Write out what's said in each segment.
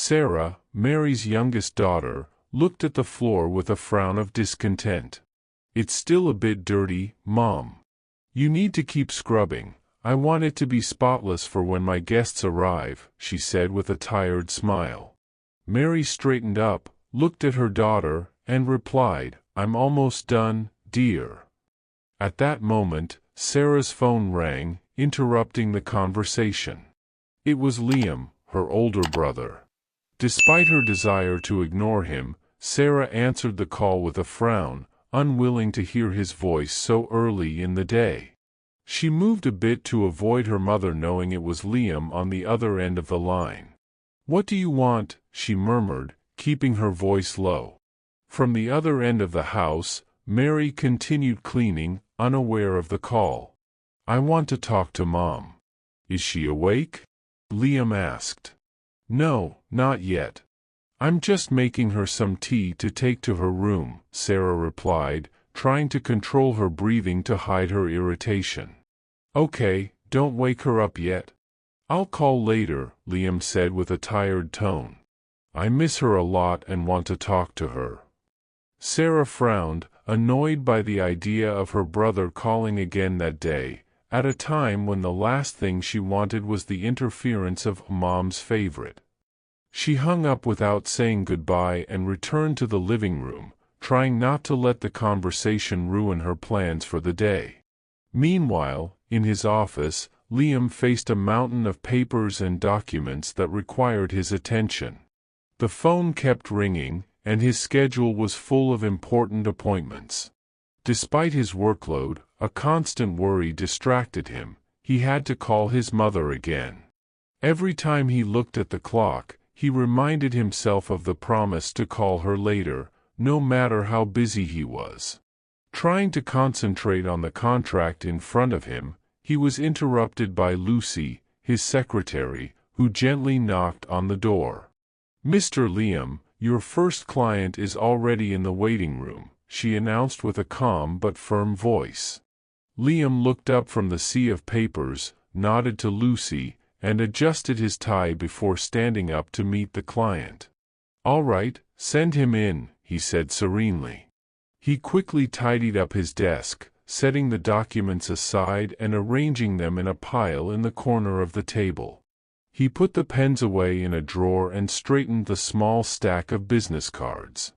Sarah, Mary's youngest daughter, looked at the floor with a frown of discontent. "It's still a bit dirty, Mom. You need to keep scrubbing. I want it to be spotless for when my guests arrive," she said with a tired smile. Mary straightened up, looked at her daughter, and replied, "I'm almost done, dear." At that moment, Sarah's phone rang, interrupting the conversation. It was Liam, her older brother. Despite her desire to ignore him, Sarah answered the call with a frown, unwilling to hear his voice so early in the day. She moved a bit to avoid her mother knowing it was Liam on the other end of the line. "What do you want?" she murmured, keeping her voice low. From the other end of the house, Mary continued cleaning, unaware of the call. "I want to talk to Mom." "Is she awake?" Liam asked. "No, not yet. I'm just making her some tea to take to her room," Sarah replied, trying to control her breathing to hide her irritation. "Okay, don't wake her up yet. I'll call later," Liam said with a tired tone. "I miss her a lot and want to talk to her." Sarah frowned, annoyed by the idea of her brother calling again that day, at a time when the last thing she wanted was the interference of Mom's favorite. She hung up without saying goodbye and returned to the living room, trying not to let the conversation ruin her plans for the day. Meanwhile, in his office, Liam faced a mountain of papers and documents that required his attention. The phone kept ringing, and his schedule was full of important appointments. Despite his workload, a constant worry distracted him. He had to call his mother again. Every time he looked at the clock, he reminded himself of the promise to call her later, no matter how busy he was. Trying to concentrate on the contract in front of him, he was interrupted by Lucy, his secretary, who gently knocked on the door. "Mr. Liam, your first client is already in the waiting room," she announced with a calm but firm voice. Liam looked up from the sea of papers, nodded to Lucy, and adjusted his tie before standing up to meet the client. "All right, send him in," he said serenely. He quickly tidied up his desk, setting the documents aside and arranging them in a pile in the corner of the table. He put the pens away in a drawer and straightened the small stack of business cards.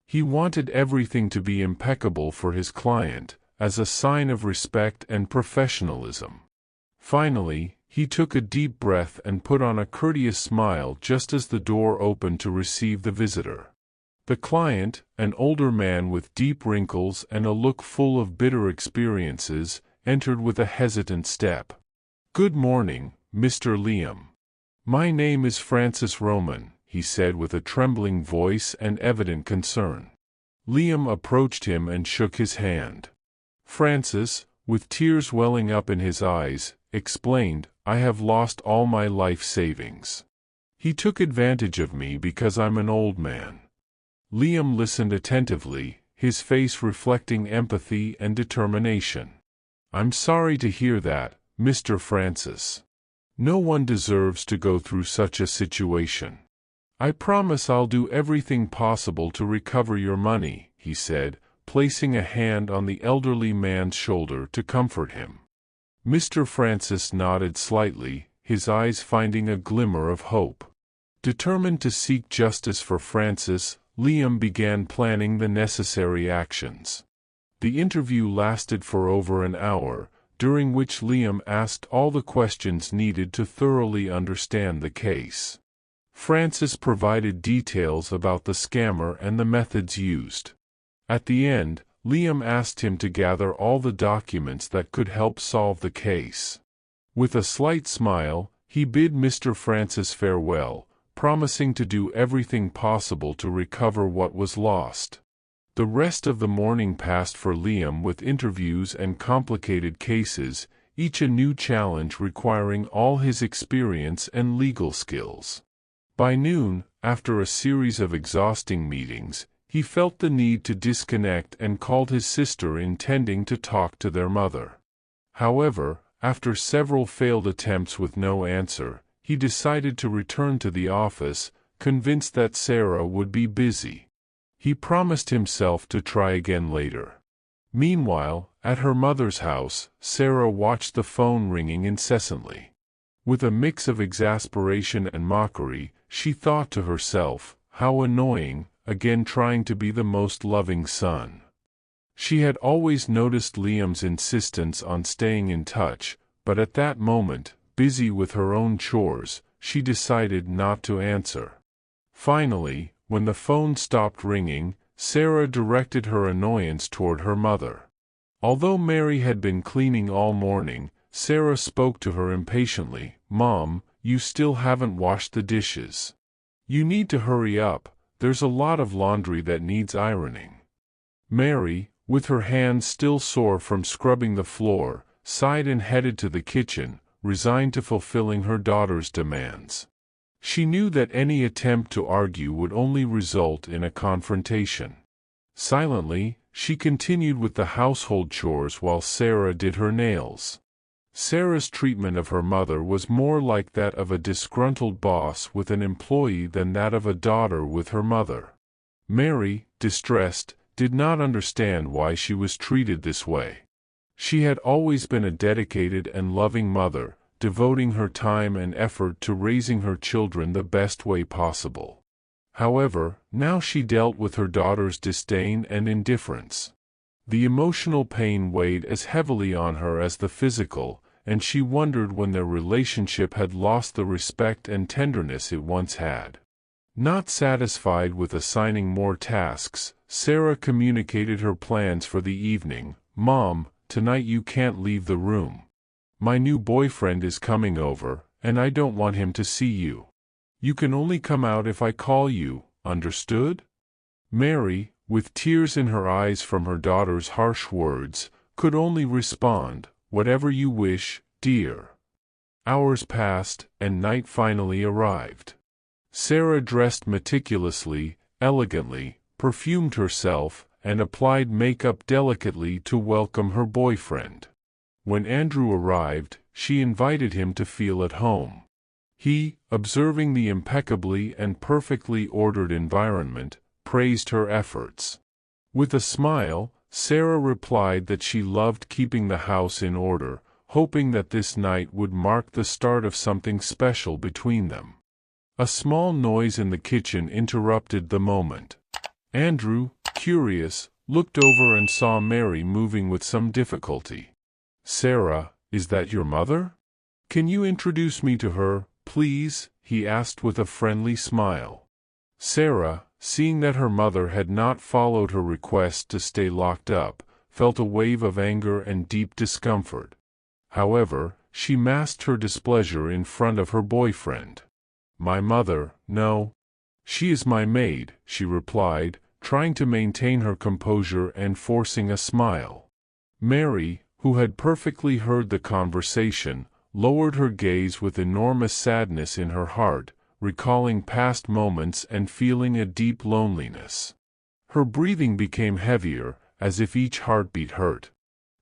He wanted everything to be impeccable for his client, as a sign of respect and professionalism. Finally, he took a deep breath and put on a courteous smile just as the door opened to receive the visitor. The client, an older man with deep wrinkles and a look full of bitter experiences, entered with a hesitant step. "Good morning, Mr. Liam. My name is Francis Roman," he said with a trembling voice and evident concern. Liam approached him and shook his hand. Francis, with tears welling up in his eyes, explained, "I have lost all my life savings. He took advantage of me because I'm an old man." Liam listened attentively, his face reflecting empathy and determination. "I'm sorry to hear that, Mr. Francis. No one deserves to go through such a situation. I promise I'll do everything possible to recover your money," he said, placing a hand on the elderly man's shoulder to comfort him. Mr. Francis nodded slightly, his eyes finding a glimmer of hope. Determined to seek justice for Francis, Liam began planning the necessary actions. The interview lasted for over an hour, during which Liam asked all the questions needed to thoroughly understand the case. Francis provided details about the scammer and the methods used. At the end, Liam asked him to gather all the documents that could help solve the case. With a slight smile, he bid Mr. Francis farewell, promising to do everything possible to recover what was lost. The rest of the morning passed for Liam with interviews and complicated cases, each a new challenge requiring all his experience and legal skills. By noon, after a series of exhausting meetings, he felt the need to disconnect and called his sister intending to talk to their mother. However, after several failed attempts with no answer, he decided to return to the office, convinced that Sarah would be busy. He promised himself to try again later. Meanwhile, at her mother's house, Sarah watched the phone ringing incessantly. With a mix of exasperation and mockery, she thought to herself, how annoying, again trying to be the most loving son. She had always noticed Liam's insistence on staying in touch, but at that moment, busy with her own chores, she decided not to answer. Finally, when the phone stopped ringing, Sarah directed her annoyance toward her mother. Although Mary had been cleaning all morning, Sarah spoke to her impatiently. "Mom, you still haven't washed the dishes. You need to hurry up, there's a lot of laundry that needs ironing." Mary, with her hands still sore from scrubbing the floor, sighed and headed to the kitchen, resigned to fulfilling her daughter's demands. She knew that any attempt to argue would only result in a confrontation. Silently, she continued with the household chores while Sarah did her nails. Sarah's treatment of her mother was more like that of a disgruntled boss with an employee than that of a daughter with her mother. Mary, distressed, did not understand why she was treated this way. She had always been a dedicated and loving mother, devoting her time and effort to raising her children the best way possible. However, now she dealt with her daughter's disdain and indifference. The emotional pain weighed as heavily on her as the physical, and she wondered when their relationship had lost the respect and tenderness it once had. Not satisfied with assigning more tasks, Sarah communicated her plans for the evening. "Mom, tonight you can't leave the room. My new boyfriend is coming over, and I don't want him to see you. You can only come out if I call you, understood?" Mary, with tears in her eyes from her daughter's harsh words, could only respond, "Whatever you wish, dear." Hours passed, and night finally arrived. Sarah dressed meticulously, elegantly, perfumed herself, and applied makeup delicately to welcome her boyfriend. When Andrew arrived, she invited him to feel at home. He, observing the impeccably and perfectly ordered environment, praised her efforts. With a smile, Sarah replied that she loved keeping the house in order, hoping that this night would mark the start of something special between them. A small noise in the kitchen interrupted the moment. Andrew, curious, looked over and saw Mary moving with some difficulty. "Sarah, is that your mother? Can you introduce me to her, please?" he asked with a friendly smile. Sarah, seeing that her mother had not followed her request to stay locked up, felt a wave of anger and deep discomfort. However, she masked her displeasure in front of her boyfriend. "My mother, no. She is my maid," she replied, trying to maintain her composure and forcing a smile. Mary, who had perfectly heard the conversation, lowered her gaze with enormous sadness in her heart, recalling past moments and feeling a deep loneliness. Her breathing became heavier, as if each heartbeat hurt.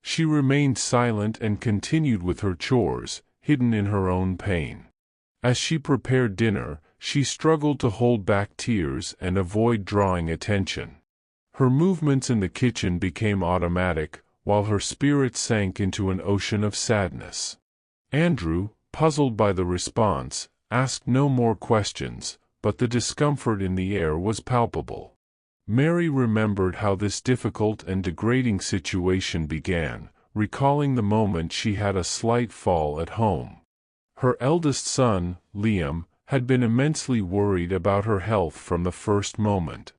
She remained silent and continued with her chores, hidden in her own pain. As she prepared dinner, she struggled to hold back tears and avoid drawing attention. Her movements in the kitchen became automatic, while her spirit sank into an ocean of sadness. Andrew, puzzled by the response, asked no more questions, but the discomfort in the air was palpable. Mary remembered how this difficult and degrading situation began, recalling the moment she had a slight fall at home. Her eldest son, Liam, had been immensely worried about her health from the first moment.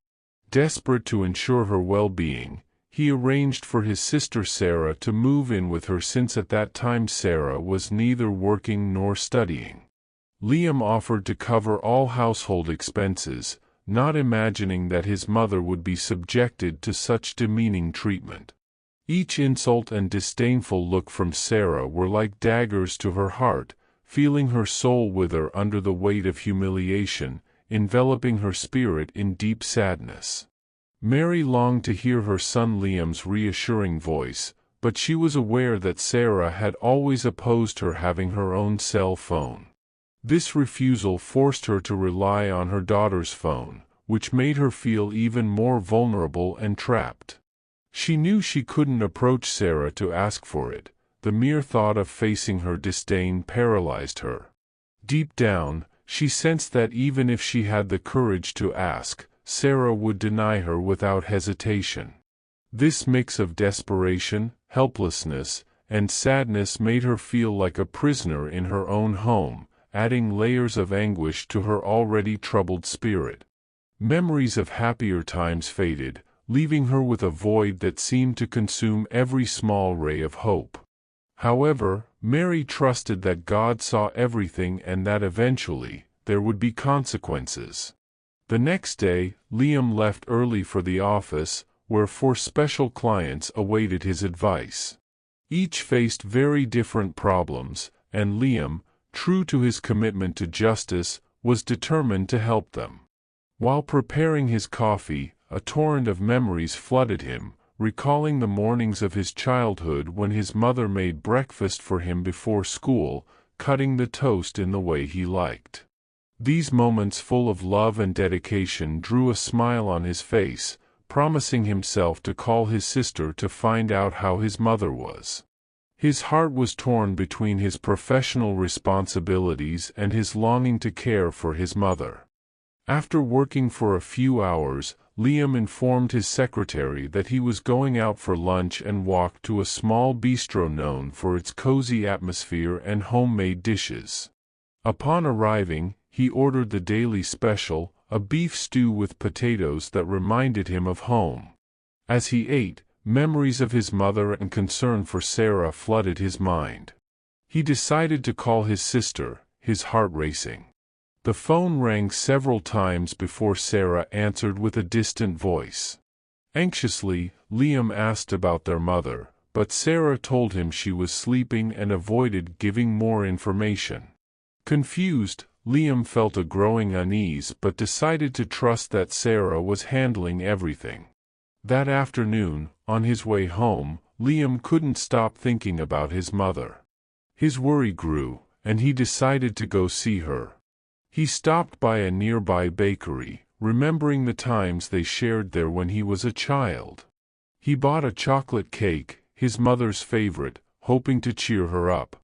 Desperate to ensure her well-being, he arranged for his sister Sarah to move in with her since at that time Sarah was neither working nor studying. Liam offered to cover all household expenses, not imagining that his mother would be subjected to such demeaning treatment. Each insult and disdainful look from Sarah were like daggers to her heart, feeling her soul wither under the weight of humiliation, enveloping her spirit in deep sadness. Mary longed to hear her son Liam's reassuring voice, but she was aware that Sarah had always opposed her having her own cell phone. This refusal forced her to rely on her daughter's phone, which made her feel even more vulnerable and trapped. She knew she couldn't approach Sarah to ask for it. The mere thought of facing her disdain paralyzed her. Deep down, she sensed that even if she had the courage to ask, Sarah would deny her without hesitation. This mix of desperation, helplessness, and sadness made her feel like a prisoner in her own home, adding layers of anguish to her already troubled spirit. Memories of happier times faded, leaving her with a void that seemed to consume every small ray of hope. However, Mary trusted that God saw everything and that eventually, there would be consequences. The next day, Liam left early for the office, where 4 special clients awaited his advice. Each faced very different problems, and Liam, true to his commitment to justice, was determined to help them. While preparing his coffee, a torrent of memories flooded him, recalling the mornings of his childhood when his mother made breakfast for him before school, cutting the toast in the way he liked. These moments full of love and dedication drew a smile on his face, promising himself to call his sister to find out how his mother was. His heart was torn between his professional responsibilities and his longing to care for his mother. After working for a few hours, Liam informed his secretary that he was going out for lunch and walked to a small bistro known for its cozy atmosphere and homemade dishes. Upon arriving, he ordered the daily special, a beef stew with potatoes that reminded him of home. As he ate, memories of his mother and concern for Sarah flooded his mind. He decided to call his sister, his heart racing. The phone rang several times before Sarah answered with a distant voice. Anxiously, Liam asked about their mother, but Sarah told him she was sleeping and avoided giving more information. Confused, Liam felt a growing unease but decided to trust that Sarah was handling everything. That afternoon, on his way home, Liam couldn't stop thinking about his mother. His worry grew, and he decided to go see her. He stopped by a nearby bakery, remembering the times they shared there when he was a child. He bought a chocolate cake, his mother's favorite, hoping to cheer her up.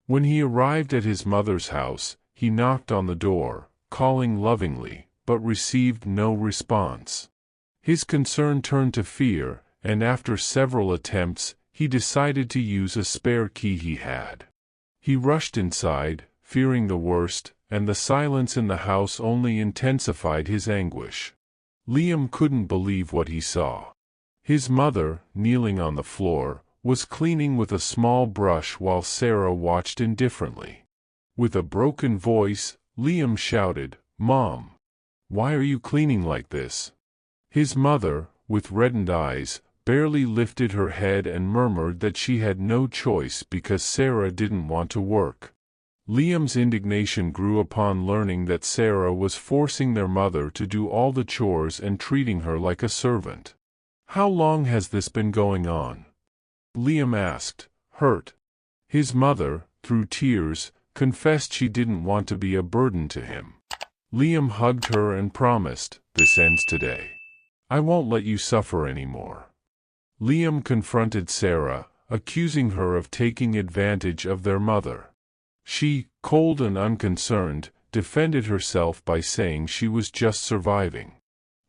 When he arrived at his mother's house, he knocked on the door, calling lovingly, but received no response. His concern turned to fear, and after several attempts, he decided to use a spare key he had. He rushed inside, fearing the worst, and the silence in the house only intensified his anguish. Liam couldn't believe what he saw. His mother, kneeling on the floor, was cleaning with a small brush while Sarah watched indifferently. With a broken voice, Liam shouted, "Mom! Why are you cleaning like this?" His mother, with reddened eyes, barely lifted her head and murmured that she had no choice because Sarah didn't want to work. Liam's indignation grew upon learning that Sarah was forcing their mother to do all the chores and treating her like a servant. "How long has this been going on?" Liam asked, hurt. His mother, through tears, confessed she didn't want to be a burden to him. Liam hugged her and promised, "This ends today. I won't let you suffer anymore." Liam confronted Sarah, accusing her of taking advantage of their mother. She, cold and unconcerned, defended herself by saying she was just surviving.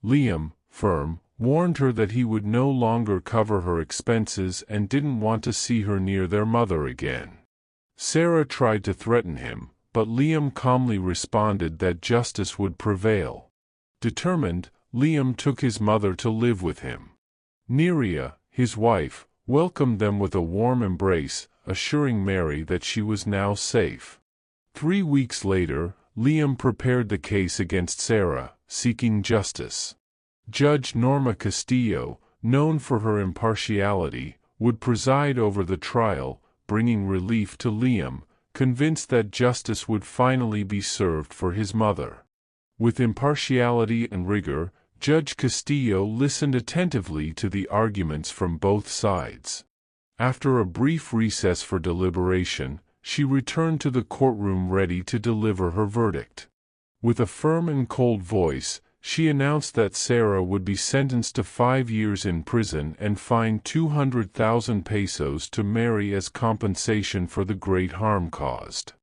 Liam, firm, warned her that he would no longer cover her expenses and didn't want to see her near their mother again. Sarah tried to threaten him, but Liam calmly responded that justice would prevail. Determined, Liam took his mother to live with him. Neria, his wife, welcomed them with a warm embrace, assuring Mary that she was now safe. 3 weeks later, Liam prepared the case against Sarah, seeking justice. Judge Norma Castillo, known for her impartiality, would preside over the trial, bringing relief to Liam, convinced that justice would finally be served for his mother. With impartiality and rigor, Judge Castillo listened attentively to the arguments from both sides. After a brief recess for deliberation, she returned to the courtroom ready to deliver her verdict. With a firm and cold voice, she announced that Sarah would be sentenced to 5 years in prison and fined 200,000 pesos to Mary as compensation for the great harm caused.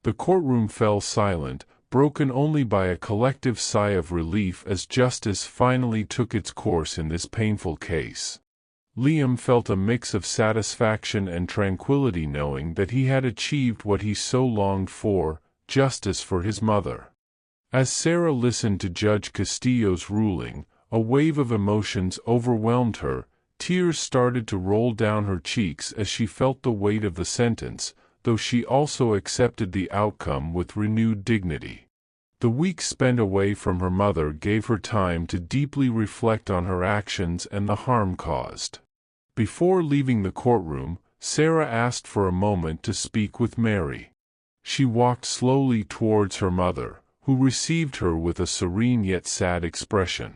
The courtroom fell silent, broken only by a collective sigh of relief as justice finally took its course in this painful case. Liam felt a mix of satisfaction and tranquility knowing that he had achieved what he so longed for, justice for his mother. As Sarah listened to Judge Castillo's ruling, a wave of emotions overwhelmed her. Tears started to roll down her cheeks as she felt the weight of the sentence, though she also accepted the outcome with renewed dignity. The weeks spent away from her mother gave her time to deeply reflect on her actions and the harm caused. Before leaving the courtroom, Sarah asked for a moment to speak with Mary. She walked slowly towards her mother, who received her with a serene yet sad expression.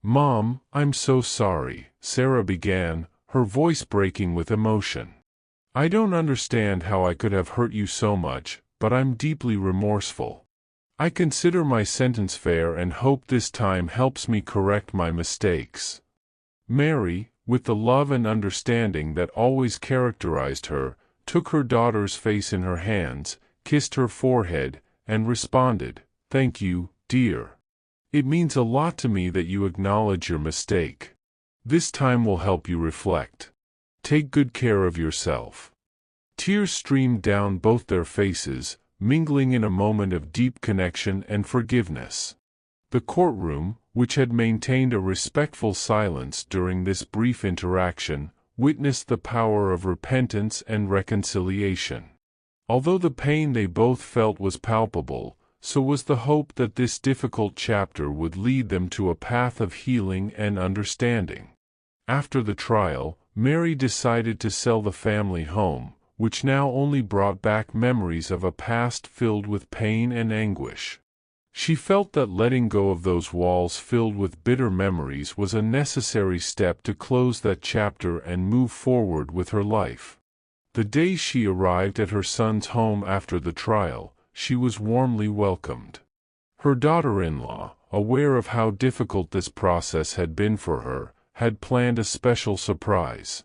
"Mom, I'm so sorry," Sarah began, her voice breaking with emotion. "I don't understand how I could have hurt you so much, but I'm deeply remorseful. I consider my sentence fair and hope this time helps me correct my mistakes." Mary, with the love and understanding that always characterized her, took her daughter's face in her hands, kissed her forehead, and responded, "Thank you, dear. It means a lot to me that you acknowledge your mistake. This time will help you reflect. Take good care of yourself." Tears streamed down both their faces, mingling in a moment of deep connection and forgiveness. The courtroom, which had maintained a respectful silence during this brief interaction, witnessed the power of repentance and reconciliation. Although the pain they both felt was palpable, so was the hope that this difficult chapter would lead them to a path of healing and understanding. After the trial, Mary decided to sell the family home, which now only brought back memories of a past filled with pain and anguish. She felt that letting go of those walls filled with bitter memories was a necessary step to close that chapter and move forward with her life. The day she arrived at her son's home after the trial, she was warmly welcomed. Her daughter-in-law, aware of how difficult this process had been for her, had planned a special surprise.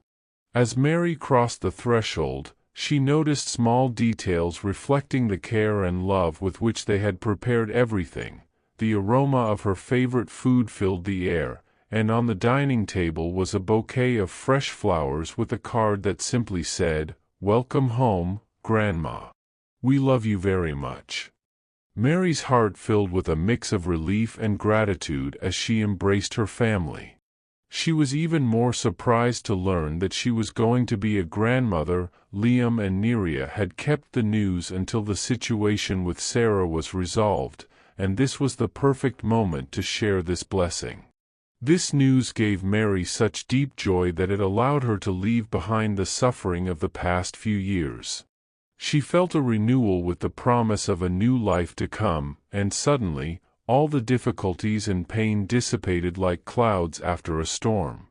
As Mary crossed the threshold, she noticed small details reflecting the care and love with which they had prepared everything. The aroma of her favorite food filled the air, and on the dining table was a bouquet of fresh flowers with a card that simply said, "Welcome home, Grandma. We love you very much." Mary's heart filled with a mix of relief and gratitude as she embraced her family. She was even more surprised to learn that she was going to be a grandmother. Liam and Neria had kept the news until the situation with Sarah was resolved, and this was the perfect moment to share this blessing. This news gave Mary such deep joy that it allowed her to leave behind the suffering of the past few years. She felt a renewal with the promise of a new life to come, and suddenly, all the difficulties and pain dissipated like clouds after a storm.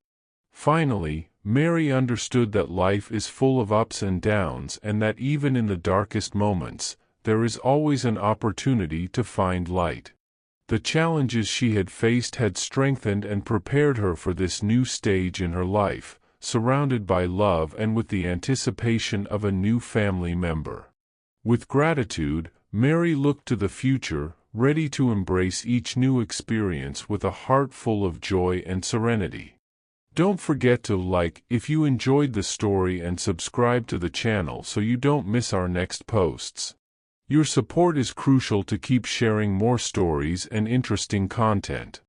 Finally, Mary understood that life is full of ups and downs and that even in the darkest moments, there is always an opportunity to find light. The challenges she had faced had strengthened and prepared her for this new stage in her life, surrounded by love and with the anticipation of a new family member. With gratitude, Mary looked to the future, ready to embrace each new experience with a heart full of joy and serenity. Don't forget to like if you enjoyed the story and subscribe to the channel so you don't miss our next posts. Your support is crucial to keep sharing more stories and interesting content.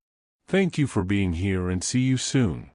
Thank you for being here and see you soon.